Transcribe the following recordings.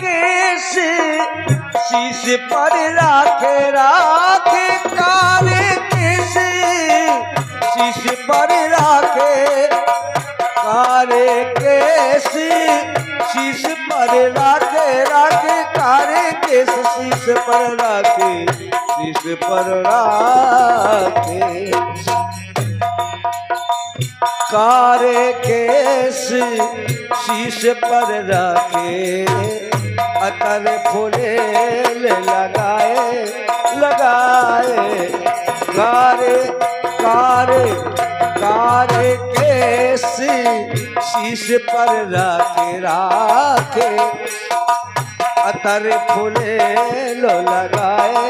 Case शीश पर राखे राखे कारे केस शीश पर राखे कारे केस शीश पर राखे राखे कारे केस शीश पर राखे शीश पर राखे कारे केस शीश पर राखे अतर फूलेल लगाए लगाए कारे कारे कारे केस शीश पर राखे राखे अतर फूलेल लगाए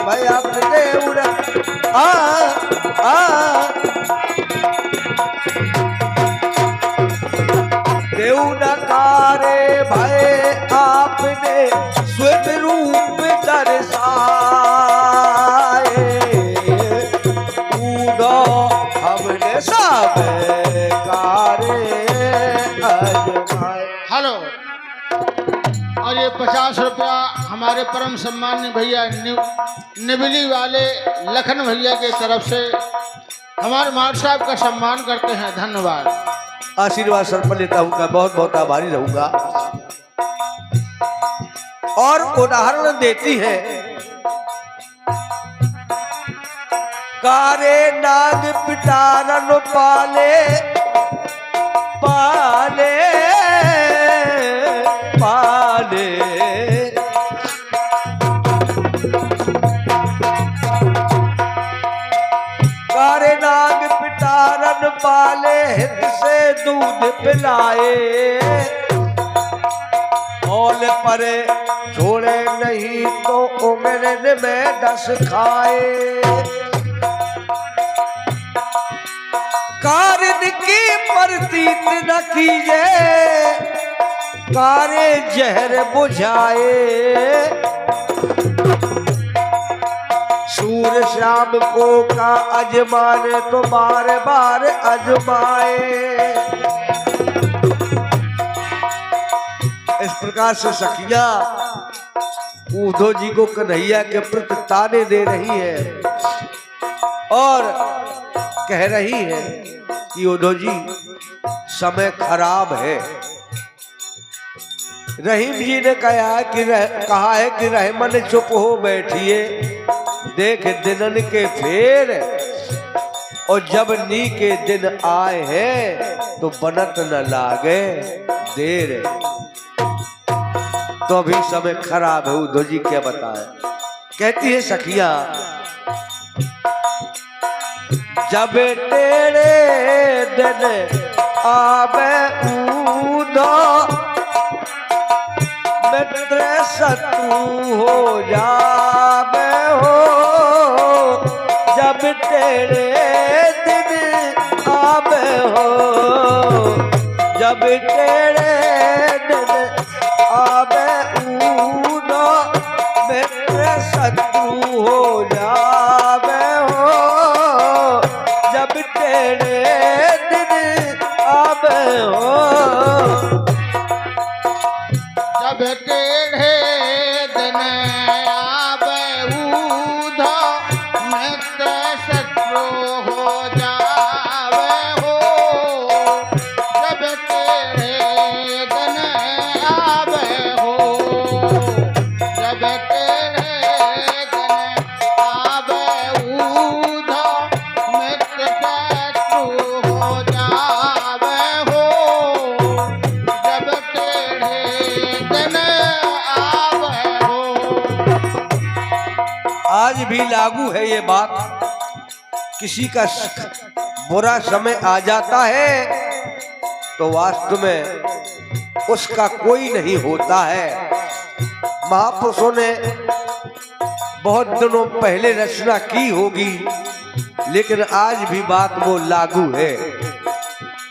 भाई आपने देउड़ देउड़कारे भाई आपने स्वेत रूप दर्शाए उड़ो हमने सब कारे अजमाए। हेलो, और ये 50 रुपया हमारे परम सम्मान्य भैया निबली वाले लखन भैया के तरफ से हमारे माल साहब का सम्मान करते हैं। धन्यवाद। आशीर्वाद सर पर लेता हूँ, बहुत बहुत आभारी रहूंगा। और उदाहरण देती है कारे नाग पिटारन पाले पाले पाले कारे नाग पिटारन पाले हित से दूध पिलाए मौल परे छोड़े नहीं तो उम्र में 10 खाए कारण की प्रतीत न कीजे कारे जहर बुझाए सूर श्याम को का अजमाने तो बार बार अजमाए। इस प्रकार से सखिया उद्धव जी को कन्हैया के प्रति ताने दे रही है और कह रही है कि उद्धव जी समय खराब है। रहीम जी ने कहा है कि रहमन चुप हो बैठिए देख दिनन के फेर और जब नी के दिन आए हैं तो बनत न लागे देर। तो अभी समय खराब है। उद्धव जी क्या बताए, कहती है सखिया जब तेरे दिन आवे उदो मित्र शत्रु हो जावे हो जब तेरे दिन आवे हो जब तेरे दिन आवे उदो मित्र शत्रु हो जावे हो जब तेरे दिन आवे हो जब तेरे दिन आवे उधो मित्र शत्रु हो जावे भी लागू है ये बात। किसी का बुरा समय आ जाता है तो वास्तव में उसका कोई नहीं होता है। महापुरुषों ने बहुत दिनों पहले रचना की होगी, लेकिन आज भी बात वो लागू है।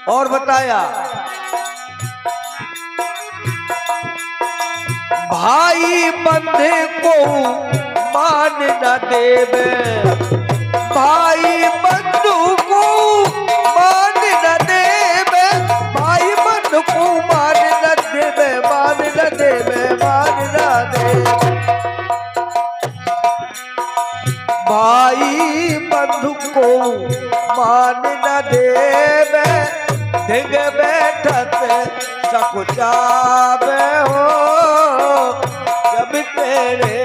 और बताया, भाई बंधे को मान न देवे, भाई बंधु को मान न देवे, भाई बंधु को मान न देवे, मान न देवे, मान न देवे। भाई बंधु को मान न देवे, धिंग बैठत सकुचावे हो, जब तेरे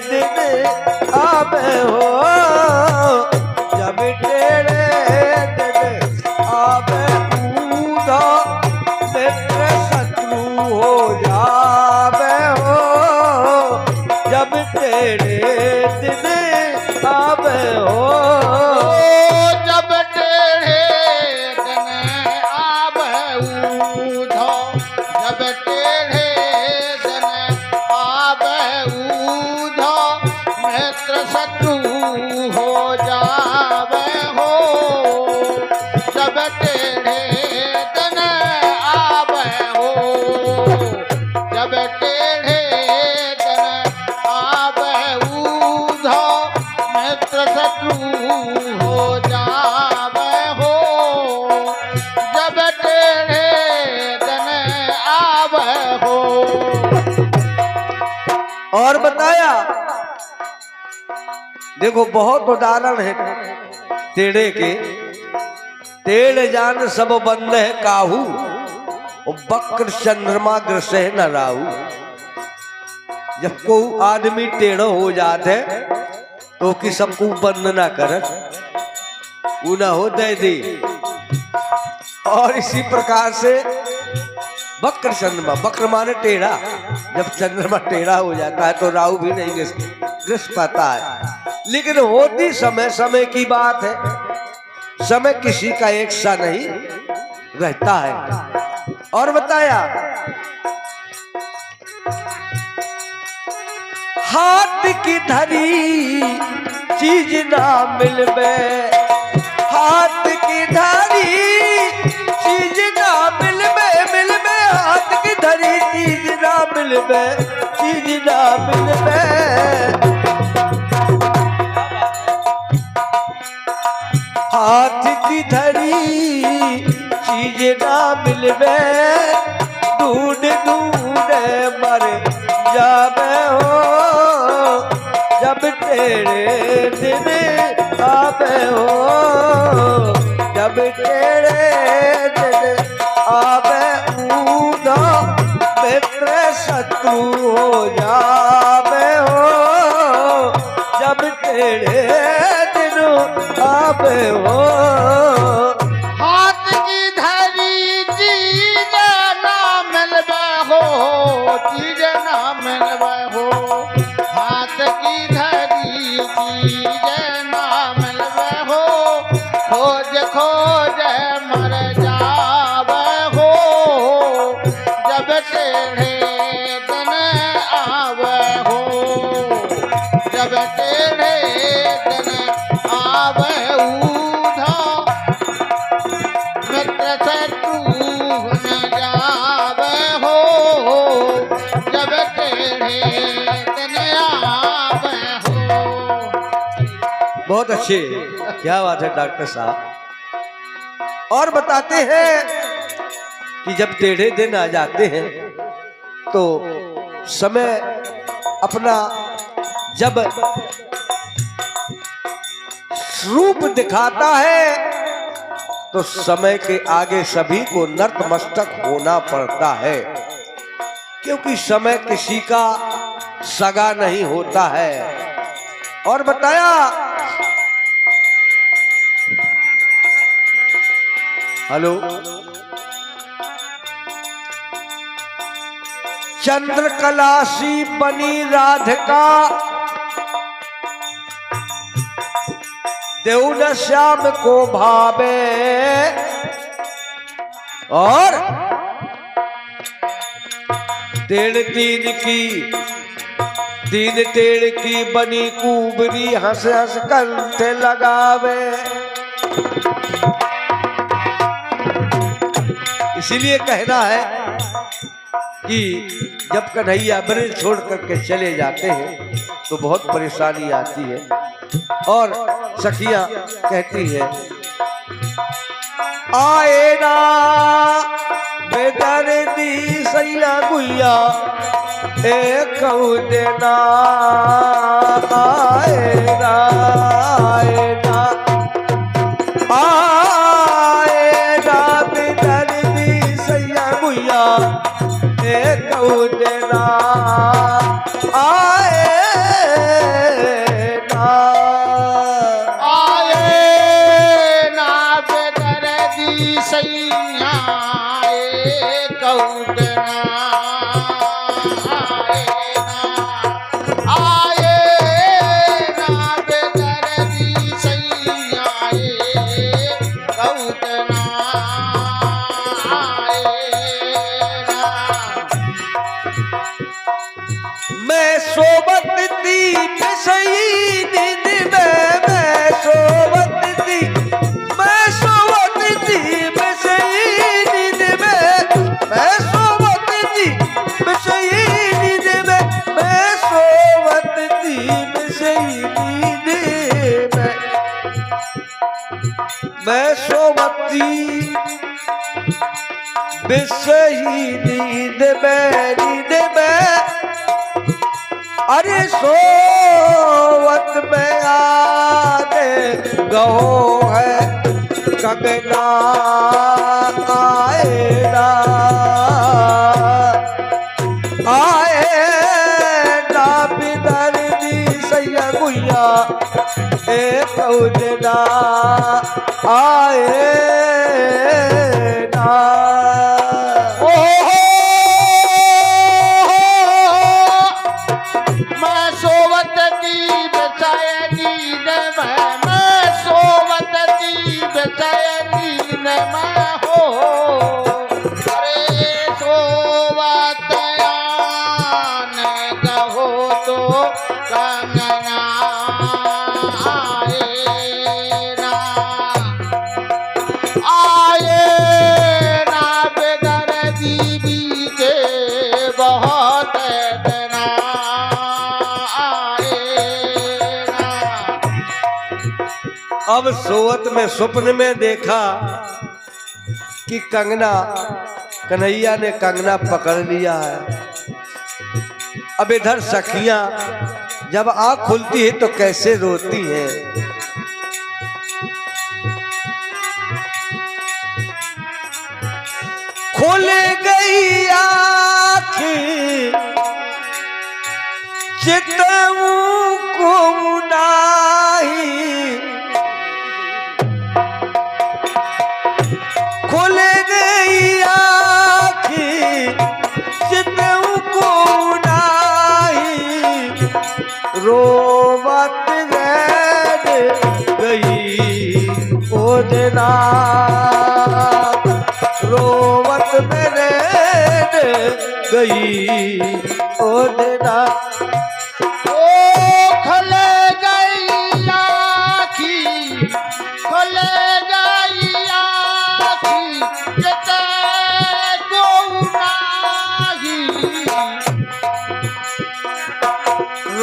दिन आवे हो, जब तेरे दिन आवे, ऊधा मित्र शत्रु हो जावे हो, जब तेरे दिन आवे हो, जब तेरे दिन आवे ऊधो, जब तेरे दिन आवे ऊधो, मित्र शत्रु हो जावे हो, जब तेरे दिन आवे हो, जब तेरे दिन आवे ऊधो, मित्र शत्रु हो जावे हो, जब तेरे दिन आवे हो। और बताया, देखो बहुत उदाहरण है टेढ़े के। टेढ़ जान सब बंद है काहू, वक्र चंद्रमा ग्रसह न राहू। जब कोई आदमी टेढ़ो हो जाते तो कि सबको बंद ना कर, वो ना हो दे दी। और इसी प्रकार से वक्र चंद्रमा, वक्र माने टेढ़ा, जब चंद्रमा टेढ़ा हो जाता है तो राहु भी नहीं ग्रस पाता है। लेकिन होती समय समय की बात है, समय किसी का एक सा नहीं रहता है। और बताया, हाथ की धरी चीज ना मिलबे, हाथ की धरी चीज ना मिलबे, मिलबे हाथ की धरी चीज ना मिलबे, चीज ना मिलबे। हाथ की धरी चीज ना मिलबे, ढूंढ ढूंढ मर जावे हो, जब तेरे दिन आवे हो, जब तेरे दिन आवे ऊधा, मित्र शत्रु हो जावे हो, जब तेरे दिन आवे हो। हाथ की धरी चीज ना मिलबे हो, चीज ना मिलबे हो, हाथ की धरी चीज ना मिलबे हो, खोज खोज मर जावे हो, जब तेरे दिन आवे हो, जब तेरे दिन आवे ऊधा, मित्र शत्रु न जावे हो, जब तेरे दिन आवे हो। बहुत अच्छे, क्या बात है डॉक्टर साहब। और बताते हैं कि जब टेढ़े दिन आ जाते हैं तो समय अपना जब रूप दिखाता है तो समय के आगे सभी को नतमस्तक होना पड़ता है, क्योंकि समय किसी का सगा नहीं होता है। और बताया, हेलो, चंद्रकलासी बनी राधिका, देव न श्याम को भावे और टेढ़ तीन टेढ़ की बनी कुबरी हंस हंस कंठ लगावे। इसीलिए कहना है कि जब कन्हैया ब्रज छोड़ करके चले जाते हैं तो बहुत परेशानी आती है। और सखियां कहती है आए ना बेदर्दी सैया गुइया एक देना आए ना बेदर्दी सैया गुइया एक देना आए सैया कौदना आए ना बेदर्दी सैया कौदना मैं सोबत थी सही नींद में मैं सोबत थी मैं सोबत थी मैं सही नींद में मैं सोबत थी मैं सही नींद में मैं सोबत थी मैं सही नींद में मैं सोबत थी मैं सही नींद में अरे सोवत में आने गहो है कंगना आए ना बिदर्दी सैया गुइया एक देना आए ना। अब सोवत में स्वप्न में देखा कि कंगना कन्हैया ने कंगना पकड़ लिया है। अब इधर सखियां जब आँख खुलती है तो कैसे रोती हैं। खुल गई आँखें चितऊ को नाही खुल गई आँखें चितऊ को नाही रोवत रह गई ओ देना रोवत में रह गई ओ देना।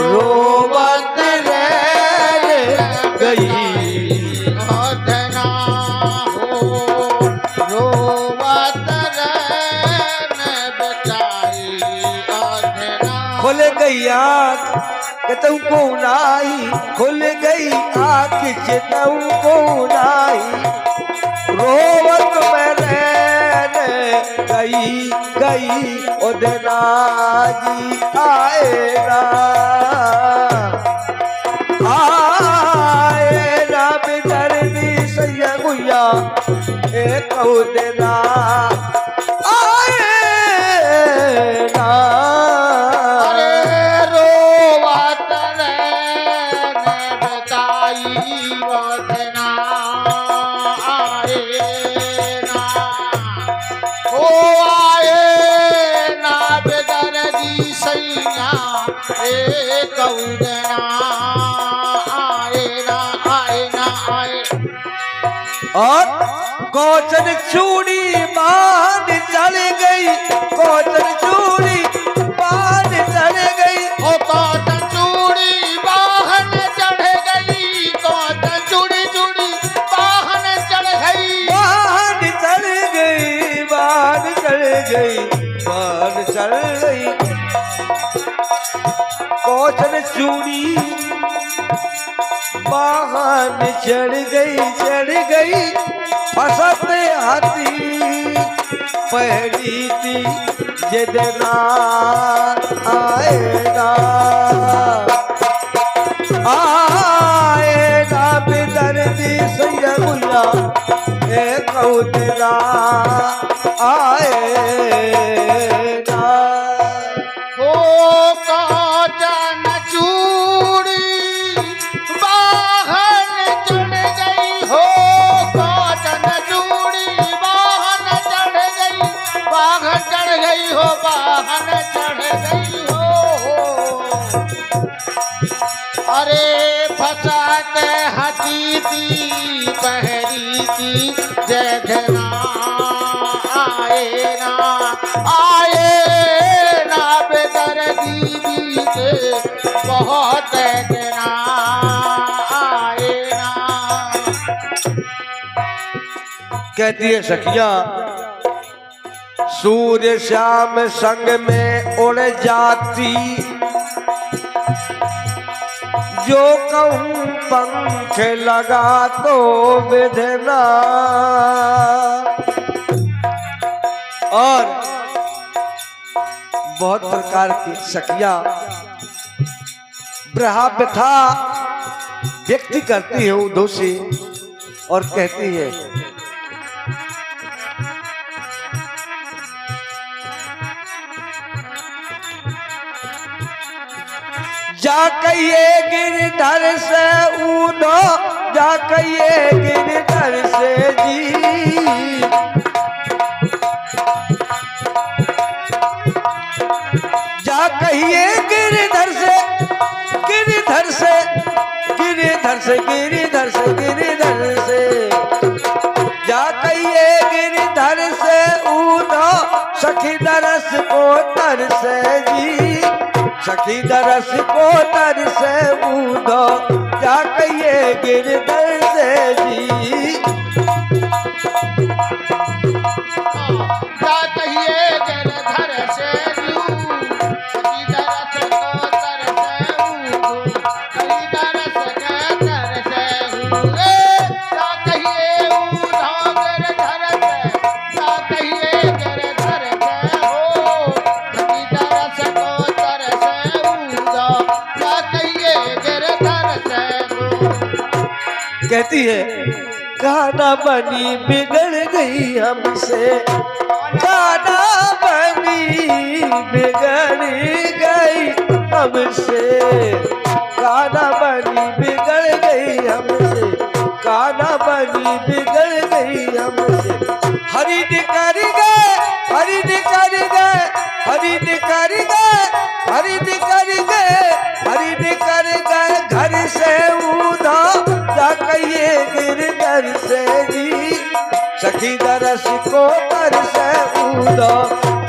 रोवत रह गई धना हो रोवत बचाई खुल गई आँख चतऊ को नाही खुल गई आँख चतऊ को नाही रोवत में रह गई उदना जी आएगा बिदर्दी सैया गुइया एक उदना आएगा। रोवत ने बताई कऊ देना आए ना आए ना आए। और कोचन चूड़ी बांध चढ़ गई, कोचन चूड़ी बांध चढ़ गई, ओ कोचन चूड़ी बाहन चढ़ गई, कोचन चूड़ी चूड़ी बाहन चढ़ गई, बांध चढ़ गई, बांध चढ़ गई, बांध चढ़ गई। कोचन चूड़ी बाहन चढ़ गई, फसत हाथी पहली थी जिदना आएगा, आएगा बेदर्दी सैया गुल्ला ए कौतरा आएगा। ओ कोचन चूड़ी बाहन चढ़ गई, हो कोचन चूड़ी बाहन चढ़ गई, बाहन चढ़ गई हो, बाहन चढ़ गई हो। अरे फसाते हसी थी पहरी थी जगना आए ना बेदर्दी के बहुत देना आए ना। कहती है सखिया सूर्य श्याम संग में उड़ जाती, जो कहूँ पंख लगा तो विधना। और बहुत प्रकार की सखिया ब्रहा व्यथा व्यक्ति करती है उदो से और कहती है जा कहिए गिरधर से ऊनो, जा कहिए गिरधर से जी, जा कहिए गिरधर से, गिरधर से, गिरधर से, गिरधर से, गिरधर से, जा कहिए गिरधर से ऊनो, सखी दरस को तरसे जी, सखी दरस को तरसे ऊनो, जा कहिए गिरधर से जी। जा कहिए गिरधर से कहती है गाना बनी बिगड़ गई हमसे, गाना बनी बिगड़ गई हमसे, गाना बनी बिगड़ गई हमसे, गाना बनी बिगड़ गई हमसे। हरि निकर गए, हरि निकर गए, हरि निकर गए, हरि निकर गए, हरि निकर गए घर से उधा, जा कहिए गिरधर से जी, सखी दरस को तर से उधा,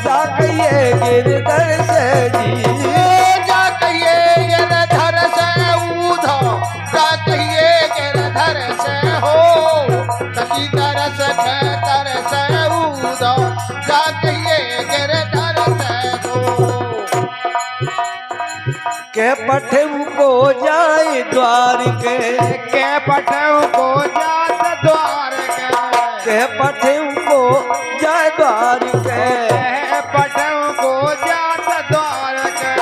जा कहिए गिरधर से जी, जा कहिए गिरधर से उधा, जा कहिए गिरधर से हो, सखी दरस के तर से उधा, जा कहिए गिरधर से हो। के पठऊ को जाए द्वार के पठऊ को जात द्वार के पठऊ को जाए द्वार के पठऊ को जात द्वार के।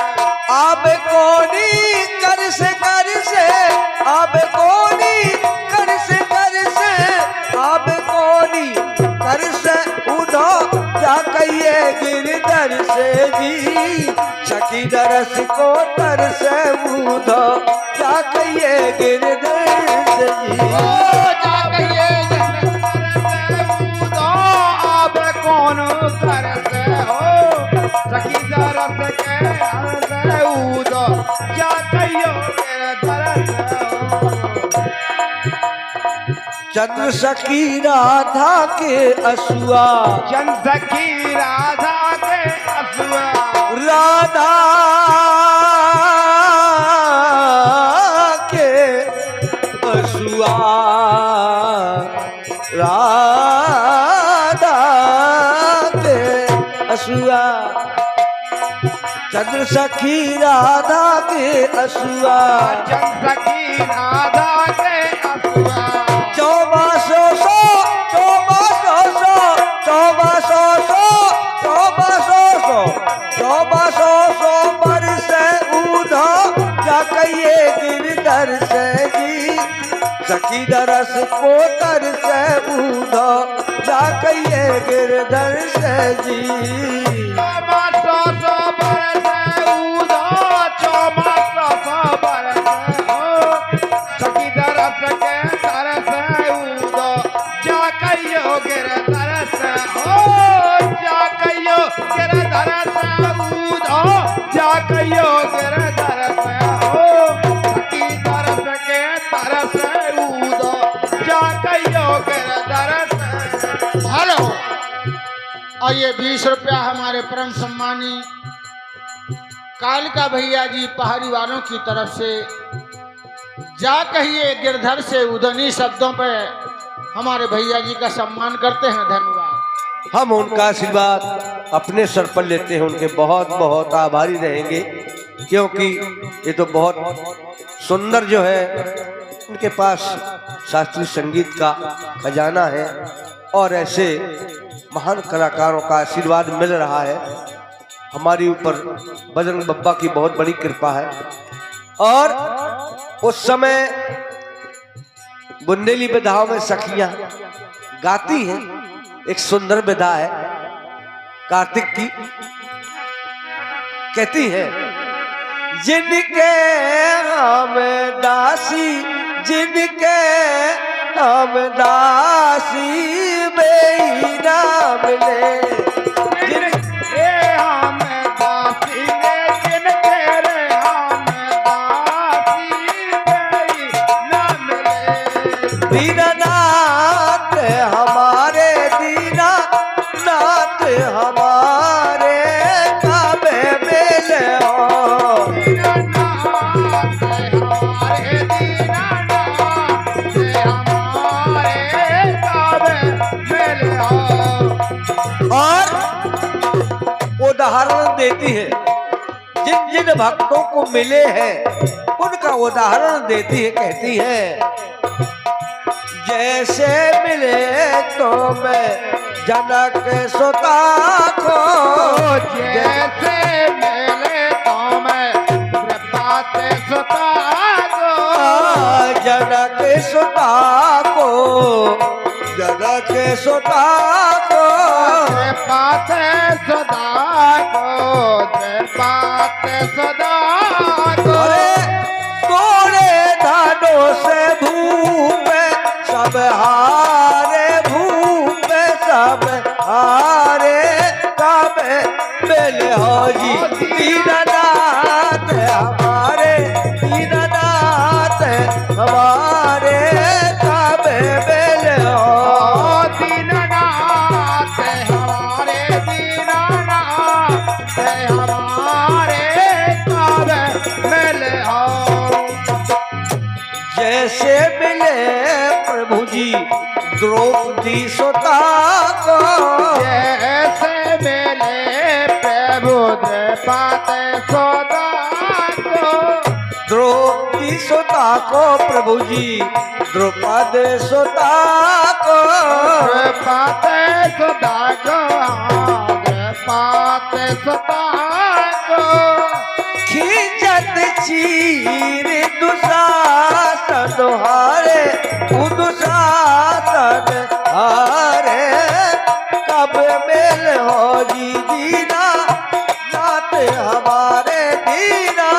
अब कोनी कर से, अब कोनी कर से, अब कोनी कर से उधो, जा कहिए गिरधर से जी, सखी दरस को तर से उधो, जा कहिए गिरधर से जी, जा कहिए अब कौन कर से हो, सखी दरस के हर से उधो, चंद्र सखी राधा के असुआ, चंद सखी राधा के असुआ, राधा के असुआ, राधा के असुआ, चंद्र सखी राधा के असुआ, चंद सखी राधा के असुआ, गिरधर से जी सखी दरस को तर से ऊधो जाकइये गिरधर से जी। सखी दरस के तरस ऊधो जाकइयो गिरधर से हो, जाकइयो गिरधर से ऊधो जाकइयो गिरधर से हो, सखी दरस के तरस ऊधो जाकइयो गिरधर से। हेलो, और ये 20 रुपया हमारे परम सम्मानी कालिका भैया जी पहाड़ी वालों की तरफ से जा कहिए गिरधर से उदनी शब्दों पे हमारे भैया जी का सम्मान करते हैं। धन्यवाद। हम उनका आशीर्वाद अपने सर पर लेते हैं, उनके बहुत बहुत आभारी रहेंगे, क्योंकि ये तो बहुत सुंदर जो है उनके पास शास्त्रीय संगीत का खजाना है और ऐसे महान कलाकारों का आशीर्वाद मिल रहा है। हमारी ऊपर बजरंग बप्पा की बहुत बड़ी कृपा है। और उस समय बुंदेली विधाओं में सखियां गाती हैं, एक सुंदर विधा है कार्तिक की, कहती है जिनके हम दासी, जिनके हम दासी बेई ना मिले, दीनानाथ हमारे दीनानाथ हमारे काबे मिले हो, दीनानाथ हमारे दीनानाथ हमारे काबे मिले हो। और उदाहरण देती है, जिन जिन भक्तों को मिले हैं उनका उदाहरण देती है, कहती है जैसे मिले तो मैं जनक सुता को, जैसे मिले तो मैं कृपात सुता को, जनक सुता को, जनक सुता को, कृपात सदा को, कृपात सदा को। तोड़े धानों से भूप सब हारे, भूप सब हारे काबे मिले हो जी, दीनानाथ हमारे दीनानाथ हमारे काबे मिले हो, दीनानाथ हमारे दीनानाथ हमारे काबे मिले हो। जैसे मिले प्रभु जी द्रौपदी सुता को, जैसे मिले प्रभु द्रौपद सुता को, द्रौपदी सुता को प्रभु जी द्रौपद सुता को, द्रौपद सुता को, द्रौपद सुता को। खींचत चीर दुशासन हारे, दुशासन हारे कब मिल हो जी, दीना नाथ हमारे दीना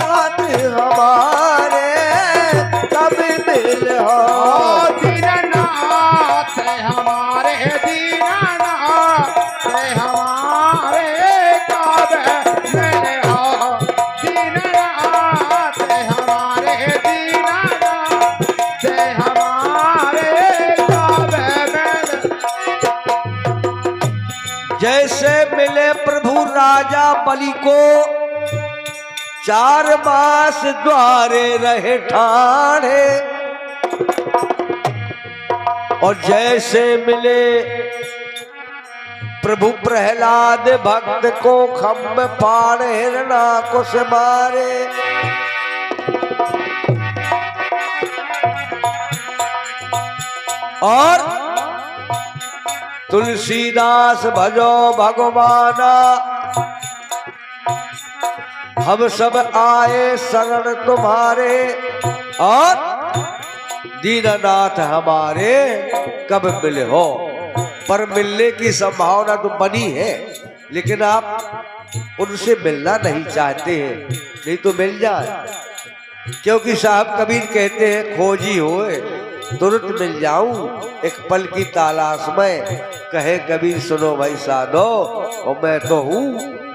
नाथ हमारे कब मिल हो, दीनानाथ हमारे दीनानाथ हमारे काबे मिले हो, दीनानाथ हमारे दीनानाथ हमारे जैसे मिले प्रभु राजा बलि को 4 मास द्वारे रहे ठाणे, और जैसे मिले प्रभु प्रहलाद भक्त को खम्भ फाड़ हिरणाकुश मारे। और तुलसीदास भजो भगवाना, हम सब आए शरण तुम्हारे, और दीननाथ हमारे कब मिले हो। पर मिलने की संभावना तो बनी है, लेकिन आप उनसे मिलना नहीं चाहते हैं, नहीं तो मिल जाए। क्योंकि साहब कबीर कहते हैं खोजी होए तुरंत मिल जाऊं, एक पल की तलाश में। कहे कबीर सुनो भाई साधो, और मैं तो हूँ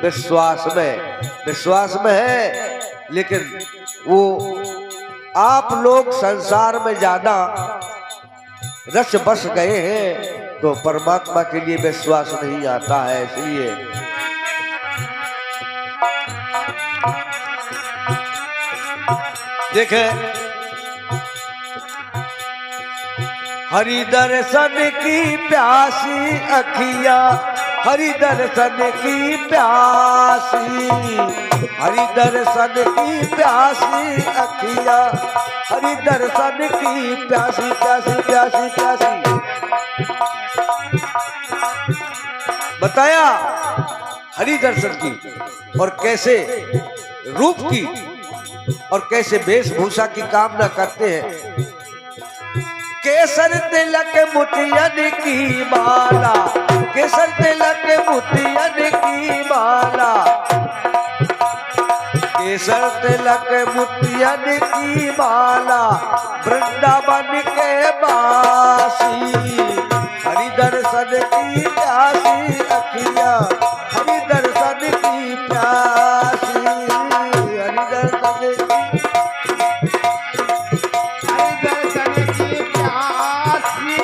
विश्वास में, विश्वास में है। लेकिन वो आप लोग संसार में ज्यादा रस बस गए हैं, तो परमात्मा के लिए विश्वास नहीं आता है। इसलिए देखें, हरि दर्शन की प्यासी अखिया, हरि दर्शन की प्यासी, हरि दर्शन की प्यासी अखिया, हरि दर्शन की प्यासी प्यासी प्यासी प्यासी। बताया हरि दर्शन की, और कैसे रूप की और कैसे वेशभूषा की कामना करते हैं। केसर तिलक मोतियन की माला, केसर तिलक मोतियन की माला, केसर तिलक मोतियन की माला, वृंदावन के बासी, हरि दर्शन की प्यासी अखिया, हरि दर्शन की प्यासी, हरि दर्शन की, हरि दर्शन की प्यासी,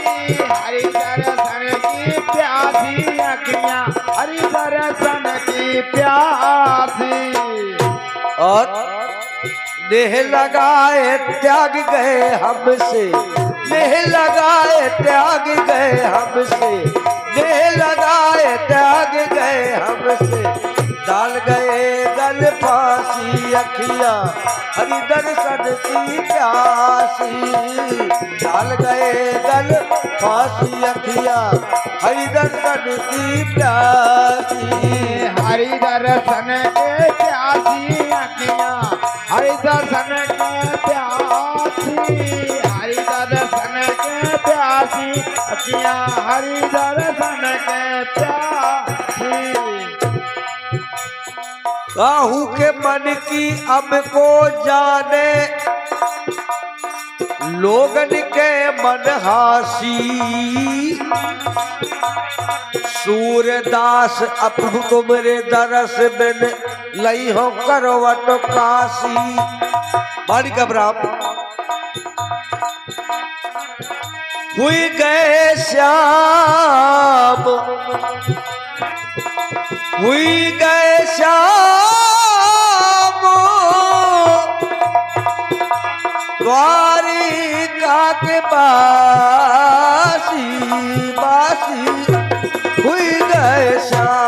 हरि दर्शन की प्यासी अखियां, हरि दर्शन की प्यासी। और नेह लगाए त्याग गए हमसे, नेह लगाए त्याग गए हमसे, नेह लगाए त्याग गए हमसे, डाल गए गल फांसी अखियां, हरि दर्शन की प्यासी, डाल गए गल फांसी अखियां, हरि दर्शन की प्यासी, हरि दर्शन के प्यासी अखियां, हरि दर्शन के प्यासी, हरि दर्शन के प्यासी अखियां, हरि दर्शन के प्यासी। काहू के मन की अब को जाने, लोगन के मन हासी, सूरदास अपू तुमरे दरस बिन लई हो करवट काशी। माणिक ब्राह्म हुई गए श्याम, हुई गए श्याम, द्वारिका के बासी, बासी हुई गए श्याम।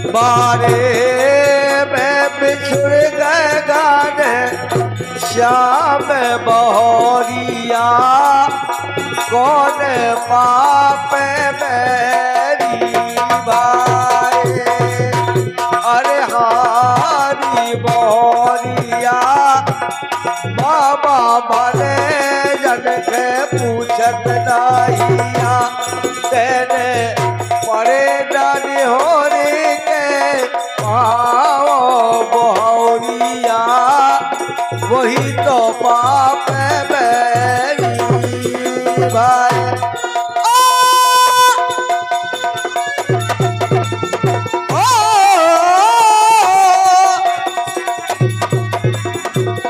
बारे में बिछुड़ गए गाने श्याम बहोरिया, कौन पाप मेरी भाई, अरे हारी बहोरिया, बाबा भले जन के पूछत नाहिया, तेने परे जानी हो रे के पाओ वही तो पाप बैरी भाई।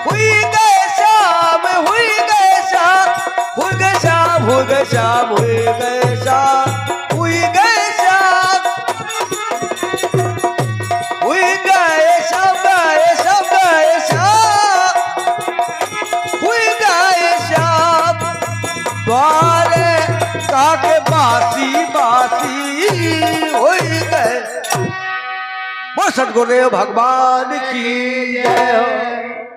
हुई गए शाम, हुई गए शाम, हुई गए शाम, हुई गए शाम, हुई गए शाम, हुई गए शाम, हुई गए शाम, गए शाम, गए शाम, हुई गए शाम, द्वारे काके बासी बासी हुई गए। वो सद्गुरुदेव भगवान की जय हो।